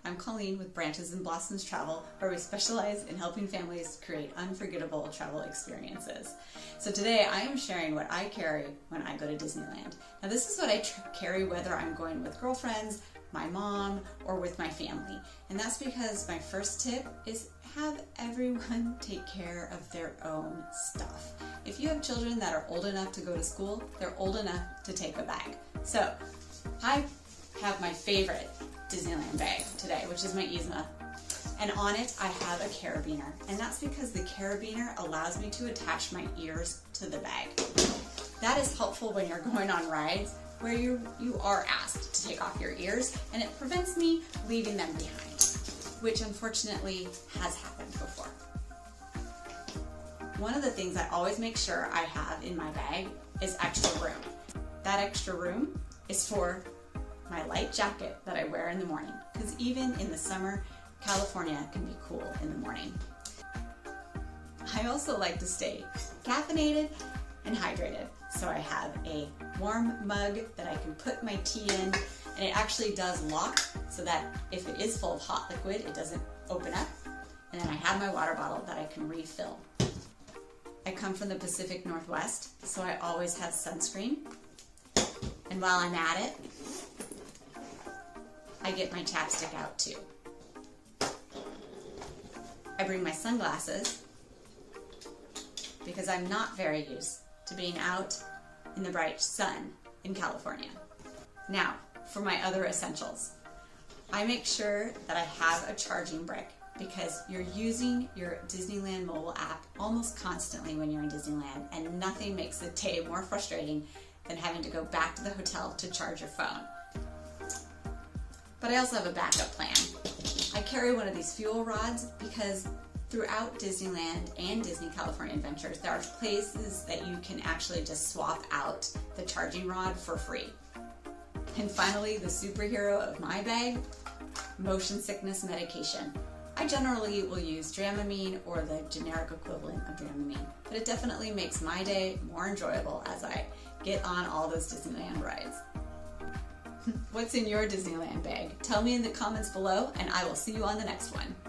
I'm Colleen with Branches and Blossoms Travel, where we specialize in helping families create unforgettable travel experiences. So today I am sharing what I carry when I go to Disneyland. Now this is what I carry whether I'm going with girlfriends, my mom, or with my family. And that's because my first tip is have everyone take care of their own stuff. If you have children that are old enough to go to school, they're old enough to take a bag. So I have my favorite Disneyland bag today, which is my Yzma. And on it I have a carabiner. And that's because the carabiner allows me to attach my ears to the bag. That is helpful when you're going on rides where you are asked to take off your ears, and it prevents me leaving them behind, which unfortunately has happened before. One of the things I always make sure I have in my bag is extra room. That extra room is for my light jacket that I wear in the morning, because even in the summer, California can be cool in the morning. I also like to stay caffeinated and hydrated, so I have a warm mug that I can put my tea in, and it actually does lock so that if it is full of hot liquid, it doesn't open up. And then I have my water bottle that I can refill. I come from the Pacific Northwest, so I always have sunscreen. And while I'm at it, I get my chapstick out too. I bring my sunglasses because I'm not very used to being out in the bright sun in California. Now, for my other essentials. I make sure that I have a charging brick because you're using your Disneyland mobile app almost constantly when you're in Disneyland, and nothing makes the day more frustrating than having to go back to the hotel to charge your phone. But I also have a backup plan. I carry one of these fuel rods because throughout Disneyland and Disney California Adventures, there are places that you can actually just swap out the charging rod for free. And finally, the superhero of my bag, motion sickness medication. I generally will use Dramamine or the generic equivalent of Dramamine, but it definitely makes my day more enjoyable as I get on all those Disneyland rides. What's in your Disneyland bag? Tell me in the comments below, and I will see you on the next one.